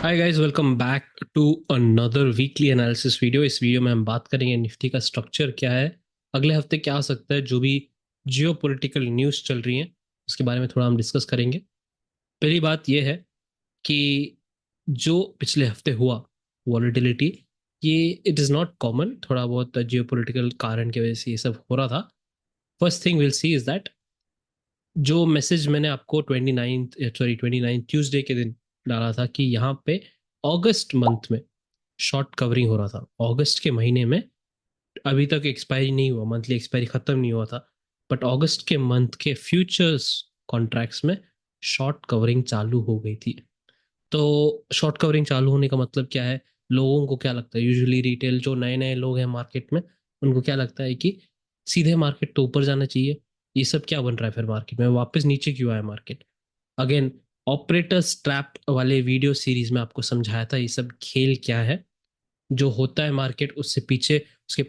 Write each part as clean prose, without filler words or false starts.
Hi guys, welcome back to another weekly analysis video. इस video में हम बात करेंगे निफ्टी का स्ट्रक्चर क्या है, अगले हफ्ते क्या आ सकता है, जो भी जियो पोलिटिकल न्यूज़ चल रही हैं उसके बारे में थोड़ा हम डिस्कस करेंगे। पहली बात यह है कि जो पिछले हफ्ते हुआ वॉलेटिलिटी, ये इट इज़ नॉट कॉमन। थोड़ा बहुत जियो पोलिटिकल कारण की वजह से ये सब हो रहा था। First thing will see is that जो मैसेज मैंने आपको 29 ट्यूसडे के दिन डाला था कि यहाँ पे अगस्त मंथ में शॉर्ट कवरिंग हो रहा था। अगस्त के महीने में अभी तक एक्सपायरी नहीं हुआ, मंथली एक्सपायरी खत्म नहीं हुआ था, बट अगस्त के मंथ के फ्यूचर्स कॉन्ट्रैक्ट्स में शॉर्ट कवरिंग चालू हो गई थी। तो शॉर्ट कवरिंग चालू होने का मतलब क्या है? लोगों को क्या लगता है, यूजुअली रिटेल जो नए नए लोग हैं मार्केट में, उनको क्या लगता है कि सीधे मार्केट तो ऊपर जाना चाहिए। ये सब क्या बन रहा है फिर मार्केट में, वापस नीचे क्यों आया मार्केट? अगेन, ऑपरेटर्स ट्रैप वाले वीडियो सीरीज में आपको समझाया था ये सब खेल क्या है। जो होता है मार्केट उससे पीछे, उसके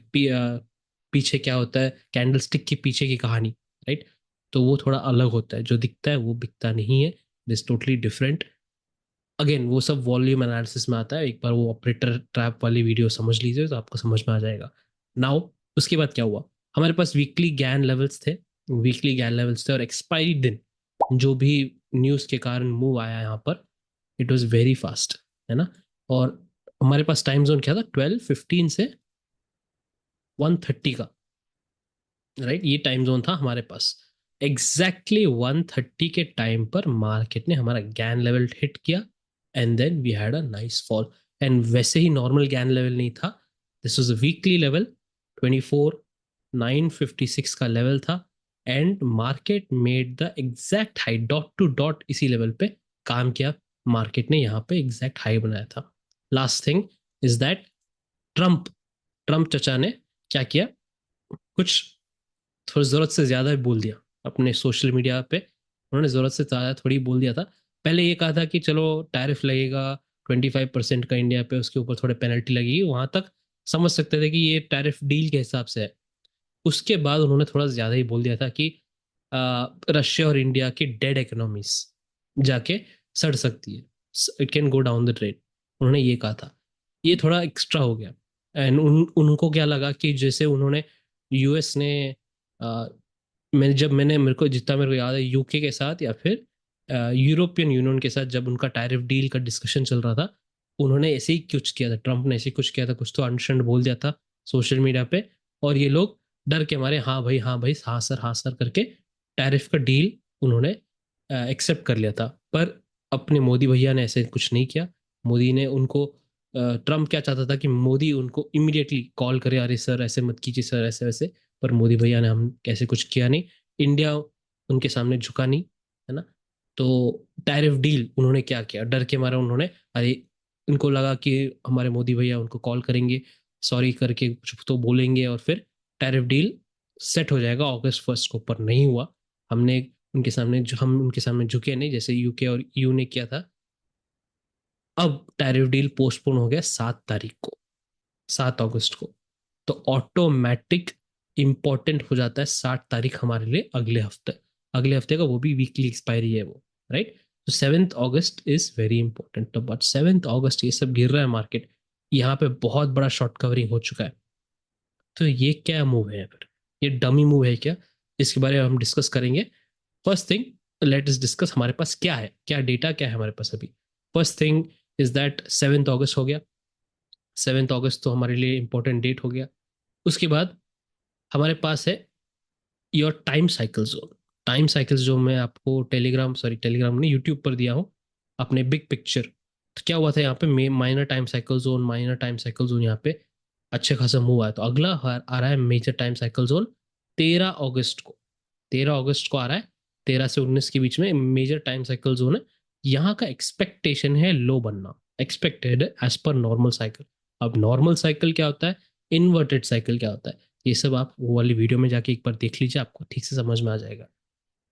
पीछे क्या होता है, कैंडलस्टिक के पीछे की कहानी, राइट? तो वो थोड़ा अलग होता है, जो दिखता है वो बिकता नहीं है, दिस टोटली डिफरेंट। अगेन वो सब वॉल्यूम एनालिसिस में आता है, एक बार वो ऑपरेटर ट्रैप वाली वीडियो समझ लीजिए तो आपको समझ में आ जाएगा। नाउ उसके बाद क्या हुआ, हमारे पास वीकली गैन लेवल्स थे। वीकली गैन लेवल्स थे और एक्सपायरी दिन जो भी न्यूज़ के कारण मूव आया यहाँ पर, इट वाज वेरी फास्ट, है ना? और हमारे पास टाइम जोन क्या था, 12:15 से 1:30 का, राइट? ये टाइम जोन था हमारे पास। एग्जैक्टली 1:30 के टाइम पर मार्केट ने हमारा गैन लेवल हिट किया and then we had a nice fall. And वैसे ही नॉर्मल गैन लेवल नहीं था, this was a weekly level, 24,956 का लेवल था। And market made the exact high, dot to dot इसी लेवल पे काम किया। मार्केट ने यहाँ पे एग्जैक्ट हाई बनाया था। Last thing is that Trump Trump चचा ने क्या किया, कुछ थोड़ी ज़रूरत से ज़्यादा बोल दिया अपने सोशल मीडिया पे। उन्होंने ज़रूरत से ज़्यादा थोड़ी बोल दिया था। पहले ये कहा था कि चलो टैरिफ लगेगा 25% का इंडिया पे, उसके ऊपर थोड़े पेनल्टी लगेगी, वहाँ तक समझ सकते थे कि ये टैरिफ डील के हिसाब से है। उसके बाद उन्होंने थोड़ा ज़्यादा ही बोल दिया था कि रशिया और इंडिया की डेड इकोनॉमीज जाके सड़ सकती है, it can go down the train, उन्होंने ये कहा था। ये थोड़ा एक्स्ट्रा हो गया। एंड उनको क्या लगा कि जैसे उन्होंने यूएस ने मैंने मेरे को जितना मेरे को याद है, यूके के साथ या फिर यूरोपियन यूनियन के साथ जब उनका टैरिफ डील का डिस्कशन चल रहा था, उन्होंने ऐसे ही कुछ किया था, ट्रम्प ने ऐसे ही कुछ किया था, कुछ तो अनशंड बोल दिया था सोशल मीडिया पे। और ये लोग डर के मारे हाँ भाई हाँ सर करके टैरिफ का डील उन्होंने एक्सेप्ट कर लिया था। पर अपने मोदी भैया ने ऐसे कुछ नहीं किया। मोदी ने उनको, ट्रम्प क्या चाहता था कि मोदी उनको इमीडिएटली कॉल करे, अरे सर ऐसे मत कीजिए सर, ऐसे वैसे। पर मोदी भैया ने हम कैसे कुछ किया नहीं, इंडिया उनके सामने झुका नहीं, है ना? तो टैरिफ डील उन्होंने क्या किया, डर के मारे उन्होंने, अरे उनको लगा कि हमारे मोदी भैया उनको कॉल करेंगे, सॉरी करके कुछ तो बोलेंगे और फिर टैरिफ डील सेट हो जाएगा अगस्त 1 को। पर नहीं हुआ। हमने हम उनके सामने झुके नहीं, जैसे यूके और यू ने किया था। अब टैरिफ डील पोस्टपोन हो गया 7 तारीख को, 7 अगस्त को। तो ऑटोमेटिक इंपॉर्टेंट हो जाता है 60 तारीख हमारे लिए, अगले हफ्ते का, वो भी वीकली एक्सपायरी है वो, राइट? तो 7 अगस्त इज वेरी इंपॉर्टेंट। तो बट 7 अगस्त ये सब गिर रहा है मार्केट, यहाँ पे बहुत बड़ा शॉर्ट कवरिंग हो चुका है। तो ये क्या मूव है फिर, ये डमी मूव है क्या? इसके बारे में हम डिस्कस करेंगे। First thing, let us discuss हमारे पास क्या है, क्या डेटा क्या है हमारे पास अभी। फर्स्ट थिंग इज दैट 7 अगस्त हो गया। 7 अगस्त तो हमारे लिए इंपॉर्टेंट डेट हो गया। उसके बाद हमारे पास है your time cycle zone. Time cycle जो मैं आपको टेलीग्राम ने यूट्यूब पर दिया हूँ, अपने बिग पिक्चर। तो क्या हुआ था यहाँ पे, माइनर टाइम साइकिल जोन यहाँ पे अच्छे खासा मूव आया। तो अगला आ रहा है मेजर टाइम साइकिल जोन 13 अगस्त को। 13 अगस्त को आ रहा है, 13 से 19 के बीच में मेजर टाइम साइकिल जोन है। यहाँ का एक्सपेक्टेशन है लो बनना, expected as per normal cycle. अब नॉर्मल साइकिल क्या होता है, इन्वर्टेड साइकिल क्या होता है, ये सब आप वो वाली वीडियो में जाके एक बार देख लीजिए, आपको ठीक से समझ में आ जाएगा।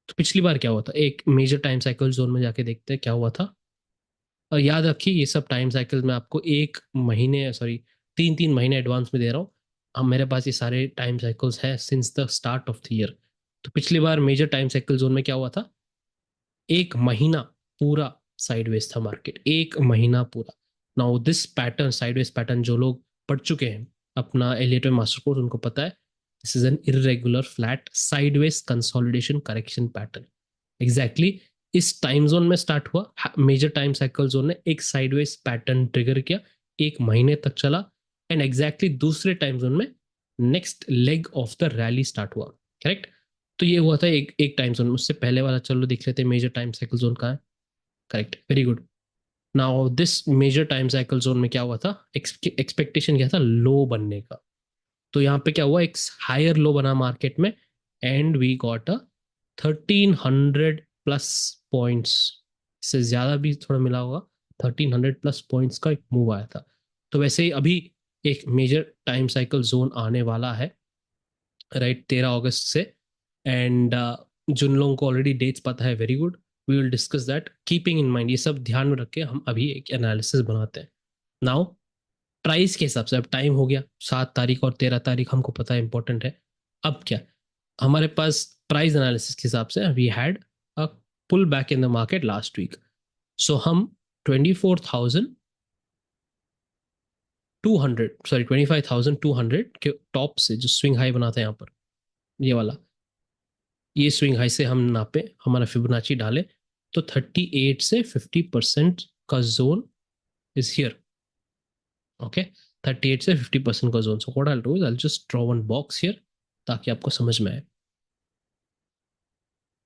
तो पिछली बार क्या हुआ था, एक मेजर टाइम साइकिल जोन में जाके देखते हैं क्या हुआ था। और याद रखिए ये सब टाइम साइकिल मैं आपको 3 3 महीने एडवांस में दे रहा हूँ। अब मेरे पास ये सारे टाइम साइकिल्स हैं since the start of the year. तो पिछली बार मेजर टाइम साइकिल जोन में क्या हुआ था, एक महीना पूरा साइडवेज था मार्केट, एक महीना पूरा। Now this pattern, sideways pattern, जो लोग पढ़ चुके हैं अपना एलियट वेव मास्टर कोर्स उनको पता है, this is an irregular flat sideways consolidation correction pattern. Exactly इस टाइम जोन में स्टार्ट हुआ, मेजर टाइम साइकिल जोन ने एक साइडवेज पैटर्न ट्रिगर किया, एक महीने तक चला, एंड एग्जैक्टली दूसरे टाइम जोन में next leg of the rally start हुआ। करेक्ट? तो ये हुआ था एक टाइम जोन। उससे पहले वाला चलो देख लेते हैं, मेजर टाइम साइकिल जोन कहाँ है। Correct, very good. Now this major time cycle zone में क्या हुआ था, एक्सपेक्टेशन क्या था, लो बनने का। तो यहाँ पे क्या हुआ, एक हायर लो बना मार्केट में, and we got a 1300 plus points, इससे ज्यादा भी थोड़ा मिला होगा, 1300 प्लस पॉइंट्स का एक मूव आया था। तो वैसे ही अभी एक मेजर टाइम साइकिल जोन आने वाला है, राइट, 13 अगस्त से। एंड जिन लोगों को ऑलरेडी डेट्स पता है, very good, we will discuss that, keeping in mind, ये सब ध्यान में रख के हम अभी एक एनालिसिस बनाते हैं। नाउ प्राइस के हिसाब से अब टाइम हो गया, 7 तारीख और 13 तारीख हमको पता है इंपॉर्टेंट है। अब क्या हमारे पास प्राइस एनालिसिस के हिसाब से, we had a pull back in the market last week. So हम 25,200 के टॉप से जो स्विंग हाई बना था यहाँ पर, ये वाला, ये स्विंग हाई से हम नापे, हमारा फिबोनाची डाले, तो 38 से 50% का जोन इज हियर। ओके, 38 से 50% का zone. So what I do is I just draw one box here ताकि आपको समझ में आए।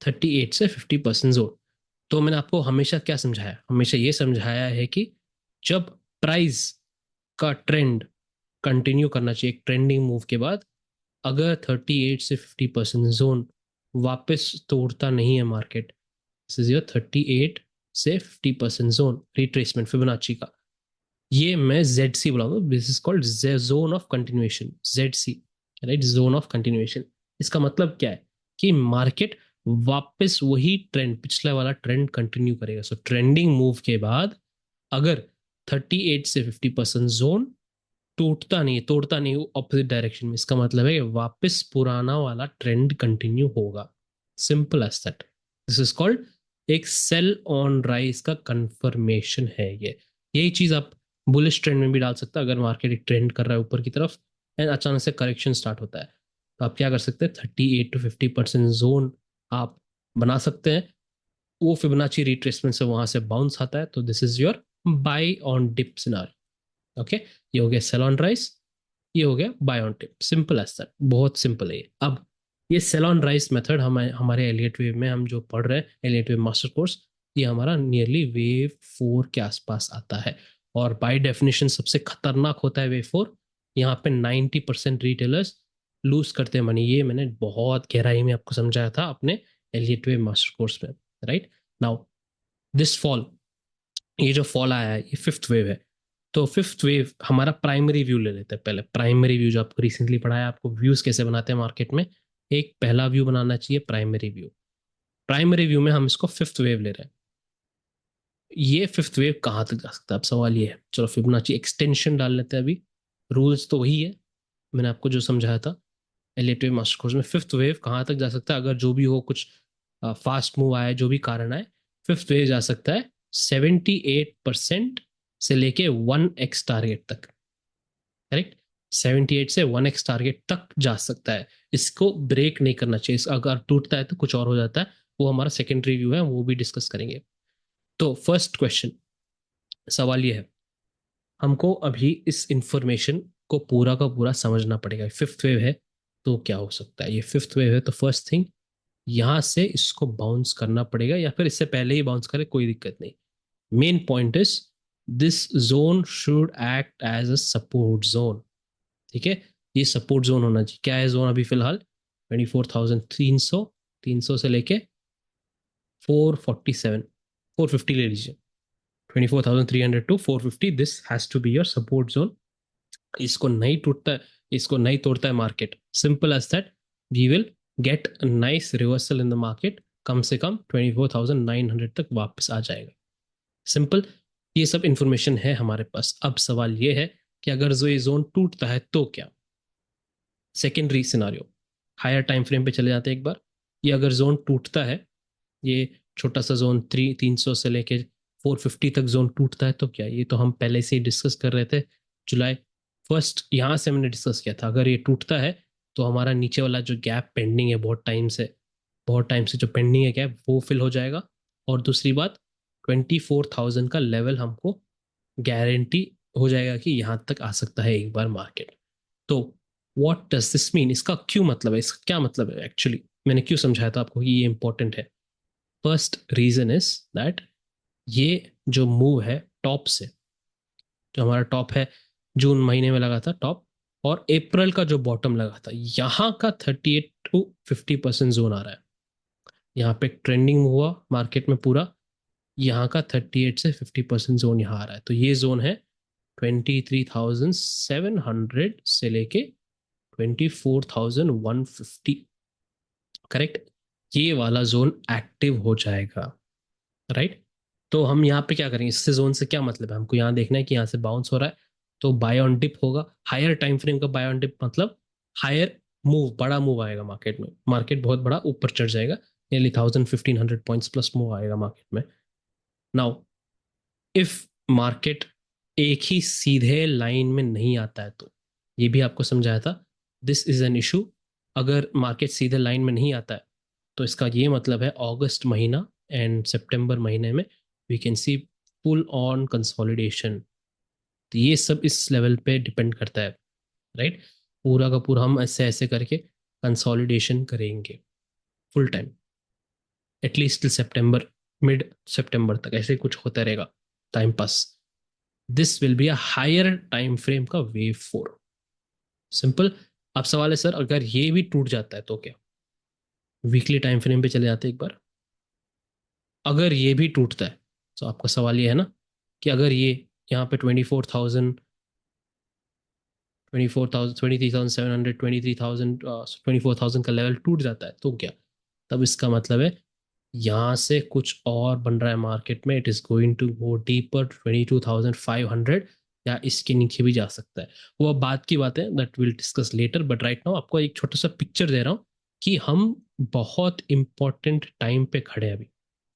38 से 50% जोन। तो मैंने आपको हमेशा क्या समझाया, हमेशा ये समझाया है कि जब प्राइस का ट्रेंड कंटिन्यू करना चाहिए, एक ट्रेंडिंग मूव के बाद, अगर 38 से 50% जोन वापस तोड़ता नहीं है मार्केट, दिस इज योर 38 से 50% जोन रिट्रेसमेंट फिबोनाची का, ये मैं जेड सी बुलाऊंगा, this is called zone of continuation, Z C, right, zone of continuation. इसका मतलब क्या है कि मार्केट वापस वही ट्रेंड, पिछला वाला ट्रेंड कंटिन्यू करेगा। सो ट्रेंडिंग मूव के बाद अगर 38 से 50% जोन टूटता नहीं, तोड़ता नहीं ऑपोजिट डायरेक्शन में, इसका मतलब है कि वापस पुराना वाला ट्रेंड कंटिन्यू होगा। Simple as that, this is called एक सेल ऑन राइज का कंफर्मेशन है ये। यही चीज आप बुलिश ट्रेंड में भी डाल सकते हैं। अगर मार्केट एक ट्रेंड कर रहा है ऊपर की तरफ एंड अचानक से करेक्शन स्टार्ट होता है, तो आप क्या कर सकते हैं, 38 to 50% जोन आप बना सकते हैं। वो फिबोनाची रिट्रेसमेंट से वहां से बाउंस आता है, तो this is your buy on dip scenario. Okay, ये हो गया सेल ऑन राइज, ये हो गया buy on dip, simple as that, बहुत सिंपल है ये। अब ये सेल ऑन राइज मेथड हमारे एलियट वेव में हम जो पढ़ रहे हैं, एलियट वेव मास्टर कोर्स, ये हमारा नियरली वेव 4 के आसपास आता है। और बाय डेफिनेशन सबसे खतरनाक होता है वेव 4। यहाँ पे 90% रिटेलर्स लूज करते हैं मनी, ये मैंने बहुत गहराई में आपको समझाया था अपने एलियट वेव मास्टर कोर्स में, राइट। नाउ दिस फॉल, ये जो फॉल आया है, ये फिफ्थ वेव है। तो फिफ्थ वेव हमारा प्राइमरी व्यू ले लेते हैं। पहले प्राइमरी व्यू जो आपको रिसेंटली पढ़ाया, आपको व्यूज कैसे बनाते हैं मार्केट में, एक पहला व्यू बनाना चाहिए प्राइमरी व्यू। प्राइमरी व्यू में हम इसको फिफ्थ वेव ले रहे हैं। ये फिफ्थ वेव कहाँ तक जा सकता है, अब सवाल ये है। चलो फिबोनाची एक्सटेंशन डाल लेते हैं अभी, रूल्स तो वही है, मैंने आपको जो समझाया था एलियट मास्टर कोर्स में। फिफ्थ वेव कहाँ तक जा सकता है, अगर जो भी हो, कुछ फास्ट मूव आए, जो भी कारण आए, फिफ्थ वेव जा सकता है 78% से लेके 1x टारगेट तक। करेक्ट, 78 से 1x टारगेट तक जा सकता है। इसको ब्रेक नहीं करना चाहिए, अगर टूटता है तो कुछ और हो जाता है, वो हमारा सेकेंडरी व्यू है, वो भी डिस्कस करेंगे। तो फर्स्ट क्वेश्चन, सवाल ये है, हमको अभी इस इंफॉर्मेशन को पूरा का पूरा समझना पड़ेगा। फिफ्थ वेव है तो क्या हो सकता है, ये फिफ्थ वेव है तो फर्स्ट थिंग यहां से इसको बाउंस करना पड़ेगा, या फिर इससे पहले ही बाउंस करे कोई दिक्कत नहीं। Main point is this zone should act as a support zone. ठीक है, ये सपोर्ट जोन होना चाहिए। क्या है जोन अभी फिलहाल, 24,300, 300 से लेके 447, 450 ले लीजिए, 24,300 to 450, this has to be your support zone. इसको नहीं टूटता है, इसको नहीं तोड़ता है market, simple as that, we will get a nice reversal in the market, कम से कम 24,900 तक वापस आ जाएगा। सिंपल, ये सब इंफॉर्मेशन है हमारे पास। अब सवाल ये है कि अगर जो ये जोन टूटता है तो क्या। Secondary scenario, higher time frame पे चले जाते हैं एक बार। ये अगर जोन टूटता है, ये छोटा सा जोन 300 से लेके 450 तक जोन टूटता है तो क्या, ये तो हम पहले से ही डिस्कस कर रहे थे जुलाई फर्स्ट, यहाँ से हमने डिस्कस किया था। अगर ये टूटता है तो हमारा नीचे वाला जो गैप पेंडिंग है बहुत टाइम से जो पेंडिंग है गैप, वो फिल हो जाएगा। और दूसरी बात, 24,000 का लेवल हमको गारंटी हो जाएगा कि यहाँ तक आ सकता है एक बार मार्केट। तो व्हाट डज दिस मीन, इसका क्यों मतलब है, इसका क्या मतलब है एक्चुअली, मैंने क्यों समझाया था आपको कि ये इंपॉर्टेंट है। फर्स्ट रीजन इज दैट ये जो मूव है टॉप से, जो हमारा टॉप है जून महीने में लगा था टॉप, और अप्रैल का जो बॉटम लगा था, यहाँ का 38 to 50% जोन आ रहा है। यहाँ पे ट्रेंडिंग हुआ मार्केट में पूरा, यहाँ का 38 से 50% जोन यहाँ आ रहा है। तो ये जोन है 23,700 से लेके 24,150, करेक्ट। ये वाला जोन एक्टिव हो जाएगा, राइट। तो हम यहाँ पे क्या करेंगे, इससे जोन से क्या मतलब है, हमको यहाँ देखना है कि यहाँ से बाउंस हो रहा है तो बाय ऑन डिप होगा। हायर टाइम फ्रेम का बाय ऑन डिप मतलब हायर मूव, बड़ा मूव आएगा मार्केट में, मार्केट बहुत बड़ा ऊपर चढ़ जाएगा, नियरली 1,000-1,500 पॉइंट्स प्लस मूव आएगा मार्केट में। नाउ इफ मार्केट एक ही सीधे लाइन में नहीं आता है तो, ये भी आपको समझाया था, दिस इज एन इशू। अगर मार्केट सीधे लाइन में नहीं आता है तो इसका ये मतलब है अगस्त महीना एंड सितंबर महीने में we can see full on consolidation. तो ये सब इस लेवल पे डिपेंड करता है, राइट। पूरा का पूरा हम ऐसे ऐसे करके कंसोलिडेशन करेंगे फुल टाइम, एटलीस्ट टिल सितंबर, मिड सितंबर तक ऐसे कुछ होता रहेगा time pass. This will be a higher time frame का वेव 4, सिंपल। अब सवाल है सर, अगर ये भी टूट जाता है तो क्या, वीकली टाइम फ्रेम पे चले जाते हैं एक बार। अगर ये भी टूटता है तो आपका सवाल ये है ना कि अगर ये यहाँ पे 24,000, 24,000, 23,700, 23,000, 24,000 का लेवल टूट जाता है तो क्या, तब इसका मतलब है यहाँ से कुछ और बन रहा है मार्केट में, it is going to go deeper 22,500, या इसके नीचे भी जा सकता है। वो अब बात की बात है, that will discuss later, but right now आपको एक छोटा सा पिक्चर दे रहा हूँ कि हम बहुत इंपॉर्टेंट टाइम पे खड़े हैं अभी,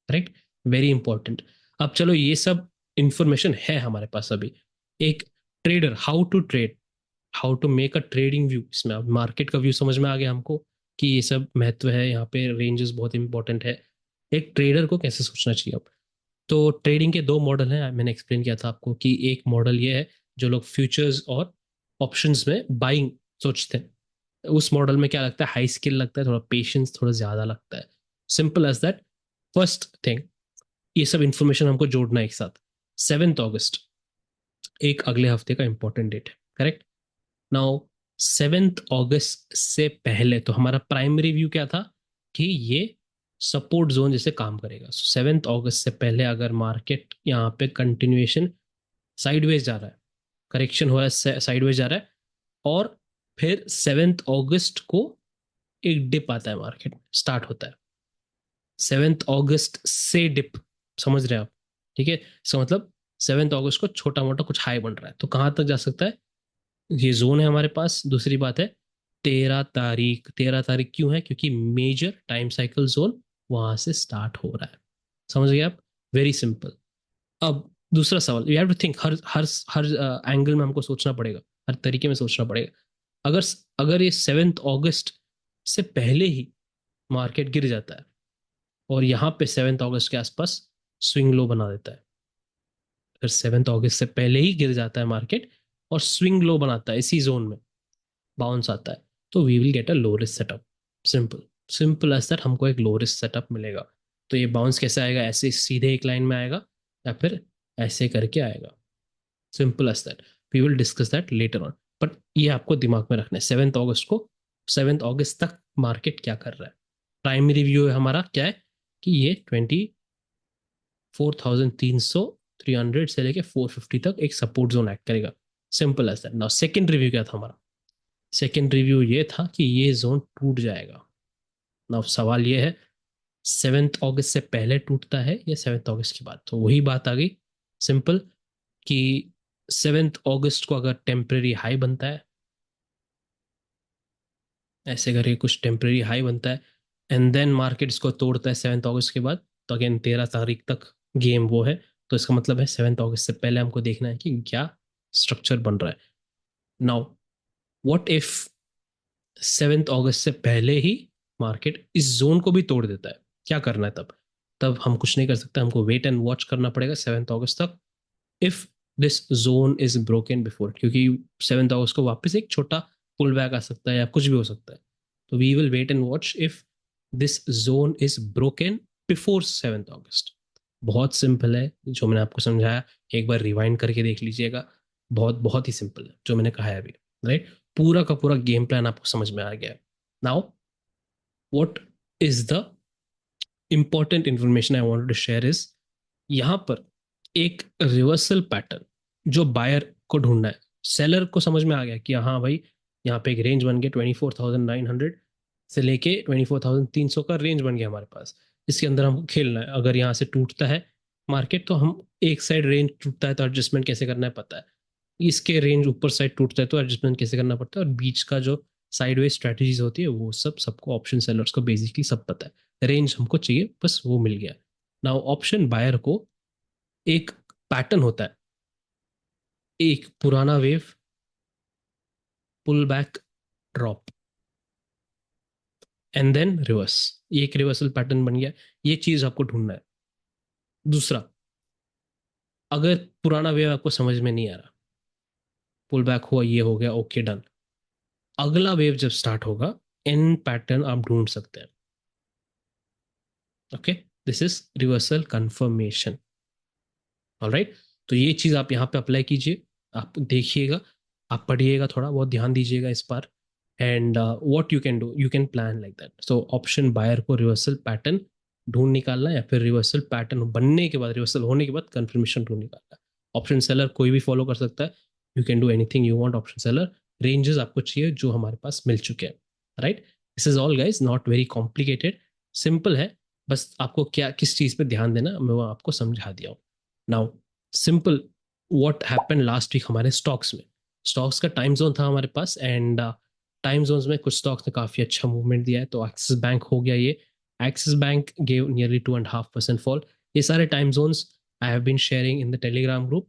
राइट, वेरी इंपॉर्टेंट। अब चलो ये सब इंफॉर्मेशन है हमारे पास अभी, एक trader how to trade, how to make a trading view, इसमें अब मार्केट का व्यू समझ में आ गया हमको कि ये सब महत्व है, यहाँ पे रेंजेस बहुत इंपॉर्टेंट है। एक ट्रेडर को कैसे सोचना चाहिए अब, तो ट्रेडिंग के दो मॉडल हैं, मैंने एक्सप्लेन किया था आपको कि एक मॉडल ये है जो लोग फ्यूचर्स और ऑप्शंस में बाइंग सोचते हैं, उस मॉडल में क्या लगता है, हाई स्किल लगता है, थोड़ा पेशेंस थोड़ा ज्यादा लगता है, simple as that. First thing, ये सब इंफॉर्मेशन हमको जोड़ना है एक साथ। 7 अगस्त एक अगले हफ्ते का इंपॉर्टेंट डेट है, करेक्ट। नाउ 7 अगस्त से पहले तो हमारा प्राइमरी व्यू क्या था कि ये सपोर्ट जोन जैसे काम करेगा। 7 अगस्त से पहले अगर मार्केट यहाँ पे कंटिन्यूएशन साइडवेज जा रहा है, करेक्शन हो रहा है, साइडवेज जा रहा है, और फिर 7 अगस्त को एक डिप आता है, मार्केट स्टार्ट होता है 7 अगस्त से डिप, समझ रहे हैं आप, ठीक है। इसका मतलब 7 अगस्त को छोटा मोटा कुछ हाई बन रहा है, तो कहाँ तक जा सकता है, ये जोन है हमारे पास। दूसरी बात है 13 तारीख, 13 तारीख क्यों है, क्योंकि मेजर टाइम साइकिल जोन वहां से स्टार्ट हो रहा है, समझ गए आप, वेरी सिंपल। अब दूसरा सवाल, यू हैव टू थिंक, हर हर हर एंगल में हमको सोचना पड़ेगा, हर तरीके में सोचना पड़ेगा। अगर अगर ये 7 अगस्त से पहले ही मार्केट गिर जाता है और यहाँ पे 7 अगस्त के आसपास स्विंग लो बना देता है, अगर 7 अगस्त से पहले ही गिर जाता है मार्केट और स्विंग लो बनाता है इसी जोन में, बाउंस आता है, तो we will get a low risk setup, simple, simple as that, हमको एक लो रिस्क सेटअप मिलेगा। तो ये बाउंस कैसे आएगा, ऐसे सीधे एक लाइन में आएगा या फिर ऐसे करके आएगा, simple as that. We will discuss that later on, but ये आपको दिमाग में रखना है 7 अगस्त को, 7 अगस्त तक मार्केट क्या कर रहा है। प्राइमरी व्यू है हमारा क्या है कि ये 24,300, 300 से लेके 450 तक एक सपोर्ट जोन एक्ट करेगा, simple as that. Now second review क्या था हमारा, सेकेंड रिव्यू ये था कि ये जोन टूट जाएगा। ना सवाल ये है 7 अगस्त से पहले टूटता है या 7 अगस्त के बाद, तो वही बात आ गई, सिंपल, कि 7 अगस्त को अगर टेम्परेरी हाई बनता है, ऐसे करके कुछ टेम्परेरी हाई बनता है, एंड देन मार्केट इसको तोड़ता है 7 अगस्त के बाद, तो अगेन 13 तारीख तक गेम वो है, तो इसका मतलब है 7 अगस्त से पहले हमको देखना है कि क्या स्ट्रक्चर बन रहा है. नाउ व्हाट इफ 7 अगस्त से पहले ही मार्केट इस जोन को भी तोड़ देता है, क्या करना है तब? तब हम कुछ नहीं कर सकते, हमको वेट एंड वॉच करना पड़ेगा 7 अगस्त तक. If this zone is broken before, क्योंकि 7 अगस्त को वापस एक छोटा पुल बैक आ सकता है या कुछ भी हो सकता है. तो we will wait and watch if this zone is broken before 7 अगस्त. बहुत सिंपल है जो मैंने आपको समझाया, एक बार रिवाइंड करके देख लीजिएगा. बहुत बहुत ही सिंपल है जो मैंने कहा है अभी, राइट? पूरा का पूरा गेम प्लान आपको समझ में आ गया है. Now what is the important information I wanted to share is, यहाँ पर एक रिवर्सल पैटर्न जो बायर को ढूंढना है. सेलर को समझ में आ गया कि हाँ भाई, यहाँ पे एक रेंज बन गया 24,900 से लेके 24,300 का रेंज बन गया हमारे पास. इसके अंदर हमको खेलना है. अगर यहाँ से टूटता है मार्केट तो हम एक साइड रेंज टूटता है तो एडजस्टमेंट कैसे करना है पता है. इसके रेंज ऊपर साइड टूटता है तो एडजस्टमेंट कैसे करना पड़ता है, और बीच का जो साइडवेज स्ट्रेटजीज होती है वो सब सबको ऑप्शन सेलर्स को बेसिकली सब पता है. रेंज हमको चाहिए, बस वो मिल गया. नाउ ऑप्शन बायर को एक पैटर्न होता है, एक पुराना wave, pull back, drop, and then reverse. ये एक रिवर्सल पैटर्न बन गया. ये चीज आपको ढूंढना है. दूसरा, अगर पुराना वेव आपको समझ में नहीं आ रहा, पुल बैक हुआ, ये हो गया, ओके डन. अगला वेव जब स्टार्ट होगा, एन पैटर्न आप ढूंढ सकते हैं. Okay, this is reversal confirmation. Alright, तो ये चीज आप यहाँ पे अप्लाई कीजिए. आप देखिएगा, आप पढ़िएगा, थोड़ा बहुत ध्यान दीजिएगा इस पर. And what you can do, you can plan like that. So option buyer को रिवर्सल पैटर्न ढूंढ निकालना, या फिर रिवर्सल पैटर्न बनने के बाद, रिवर्सल होने के बाद कंफर्मेशन ढूंढ निकालना. ऑप्शन सेलर कोई भी फॉलो कर सकता है. You can do anything you want. Option seller ranges आपको चाहिए जो हमारे पास मिल चुके हैं, right? This is all guys, not very complicated, simple है. बस आपको क्या किस चीज़ पे ध्यान देना मैं वो आपको समझा दिया हूँ. Now simple, what happened last week हमारे स्टॉक्स में. स्टॉक्स का टाइम जोन था हमारे पास, एंड टाइम जोन्स में कुछ स्टॉक्स ने काफ़ी अच्छा मूवमेंट दिया है. तो एक्सिस बैंक हो गया, ये Axis bank gave nearly 2.5% fall. ये सारे time zones I have been sharing in the Telegram group.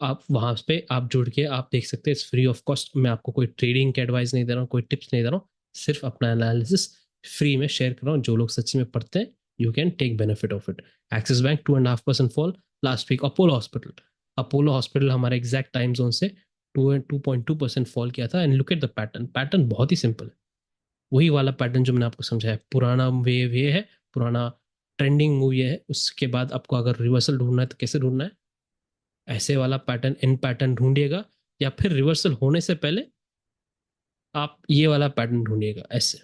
आप वहाँ पे आप जुड़ के आप देख सकते हैं, इट्स फ्री ऑफ कॉस्ट. मैं आपको कोई ट्रेडिंग के एडवाइस नहीं दे रहा हूँ, कोई टिप्स नहीं दे रहा हूँ, सिर्फ अपना एनालिसिस फ्री में शेयर कर रहा हूँ. जो लोग सच्ची में पढ़ते हैं, you can take benefit of it. Axis bank 2.5% fall last week. Apollo hospital, Apollo hospital हमारे एग्जैक्ट टाइम जोन से 2.2% फॉल किया था. And look at the pattern, pattern बहुत ही सिंपल है. वही वाला पैटर्न जो मैंने आपको समझाया. पुराना वेव ये है, पुराना ट्रेंडिंग मूव ये है. उसके बाद आपको अगर रिवर्सल ढूंढना है तो कैसे ढूंढना है? ऐसे वाला पैटर्न, इन पैटर्न ढूंढिएगा, या फिर रिवर्सल होने से पहले आप ये वाला पैटर्न ढूंढिएगा ऐसे,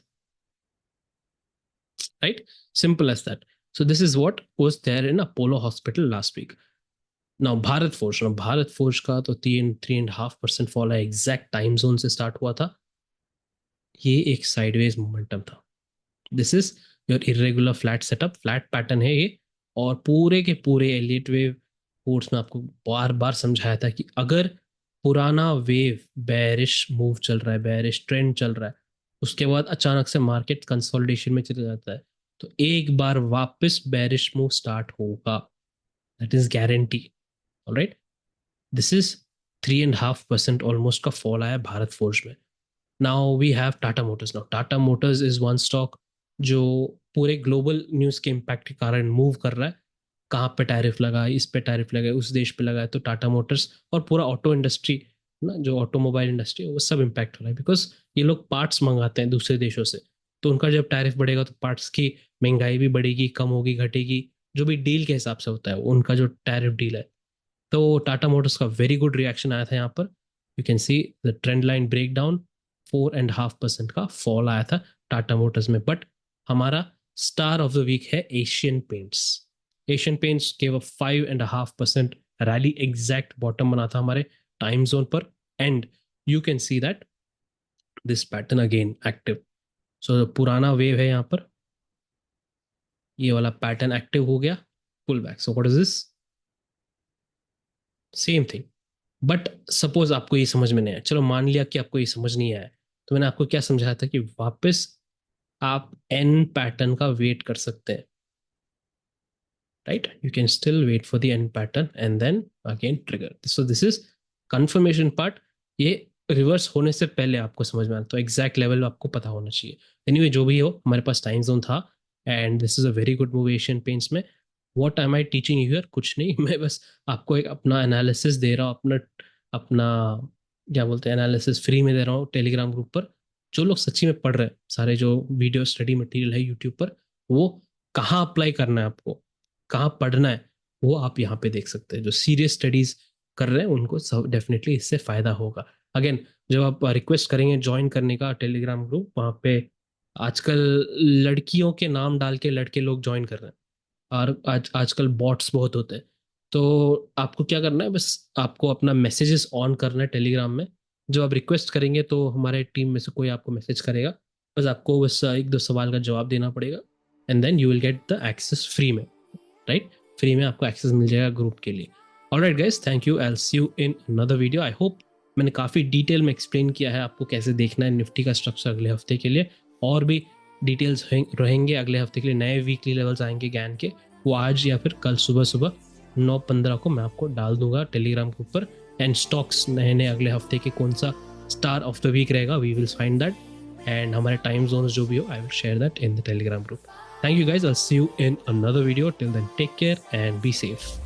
right? Simple as that. So this is what was there in Apollo hospital last week. Now Bharat Forge, Bharat Forge का तो 3.5% फॉल है, एग्जैक्ट टाइम जोन से स्टार्ट हुआ था. ये एक साइडवेज मोमेंटम था. This is your irregular flat setup, flat pattern है ये. और पूरे के पूरे एलिट वेव कोर्स में आपको बार बार समझाया था कि अगर पुराना वेव बेरिश मूव चल रहा है, बेरिश ट्रेंड चल रहा है, उसके बाद अचानक से मार्केट कंसोलिडेशन में चला जाता है, तो एक बार वापस बेरिश मूव स्टार्ट होगा. That is guarantee. Alright, this is 3.5% almost का फॉल आया भारत फोर्ज में. Now we have Tata Motors. Now Tata Motors is one stock जो पूरे ग्लोबल न्यूज़ के इम्पैक्ट के कारण मूव कर रहा है. कहाँ पे टैरिफ लगा है, इस पे टैरिफ लगा है, उस देश पे लगा है, तो टाटा मोटर्स और पूरा ऑटो इंडस्ट्री ना, जो ऑटोमोबाइल इंडस्ट्री है, वो सब इम्पैक्ट हो रहा है. बिकॉज ये लोग पार्ट्स मंगाते हैं दूसरे देशों से, तो उनका जब टैरिफ बढ़ेगा तो पार्ट्स की महंगाई भी बढ़ेगी, कम होगी, घटेगी, जो भी डील के हिसाब से होता है उनका जो टैरिफ डील है. तो टाटा मोटर्स का वेरी गुड रिएक्शन आया था यहाँ पर. You can see the trend line break down. 4.5% का फॉल आया था टाटा मोटर्स में. बट हमारा स्टार ऑफ द वीक है एशियन पेंट्स. एशियन पेंट्स के वो 5.5% रैली, एग्जैक्ट बॉटम बना था हमारे टाइम जोन पर. And you can see that this pattern again active. So पुराना वेव है यहाँ पर, ये वाला पैटर्न एक्टिव हो गया, pull back. So what is this? Same thing. But suppose आपको ये समझ में नहीं आया, चलो मान लिया कि आपको ये समझ नहीं आया, तो मैंने आपको क्या समझाया था कि वापस आप एन पैटर्न का वेट कर सकते हैं. right? You can still wait for the end pattern and then again trigger. So this is confirmation part. ये रिवर्स होने से पहले आपको समझ में आना, तो एग्जैक्ट लेवल आपको पता होना चाहिए. एनीवे जो भी हो, हमारे पास टाइम जोन था and this is a very good movie Asian Paints में. What am I teaching you here? कुछ नहीं, मैं बस आपको एक अपना एनालिसिस दे रहा हूँ, अपना अपना क्या बोलते हैं एनालिसिस फ्री में दे रहा हूँ टेलीग्राम ग्रुप पर. जो लोग सच्ची में पढ़ रहे हैं, सारे जो वीडियो स्टडी मटेरियल है यूट्यूब पर, वो कहाँ अप्लाई करना है आपको, कहाँ पढ़ना है, वो आप यहाँ पे देख सकते हैं. जो सीरियस स्टडीज कर रहे हैं उनको सब डेफिनेटली इससे फायदा होगा. अगेन, जब आप रिक्वेस्ट करेंगे ज्वाइन करने का टेलीग्राम ग्रुप, वहाँ पे आजकल लड़कियों के नाम डाल के लड़के लोग ज्वाइन कर रहे हैं, और आजकल बॉट्स बहुत होते हैं. तो आपको क्या करना है, बस आपको अपना मैसेजेस ऑन करना है टेलीग्राम में. जब आप रिक्वेस्ट करेंगे तो हमारे टीम में से कोई आपको मैसेज करेगा, बस आपको बस एक दो सवाल का जवाब देना पड़ेगा and then you will get the access free में, राइट? फ्री में आपको एक्सेस मिल जाएगा ग्रुप के लिए. Alright guys, thank you. I will see you in another video. I hope मैंने काफ़ी डिटेल में एक्सप्लेन किया है आपको कैसे देखना है निफ्टी का स्ट्रक्चर अगले हफ्ते के लिए. और भी डिटेल्स रहेंगे अगले हफ्ते के लिए. नए वीकली लेवल्स आएंगे गैन के, वो आज या फिर कल सुबह सुबह 9:15 को मैं आपको डाल दूंगा टेलीग्राम ग्रुप पर. एंड स्टॉक्स नए नए अगले हफ्ते के कौन सा स्टार ऑफ द वीक रहेगा, we will find that. And हमारे टाइम जोन जो भी हो, I will share that in the Telegram group. Thank you guys. I'll see you in another video. Till then, take care and be safe.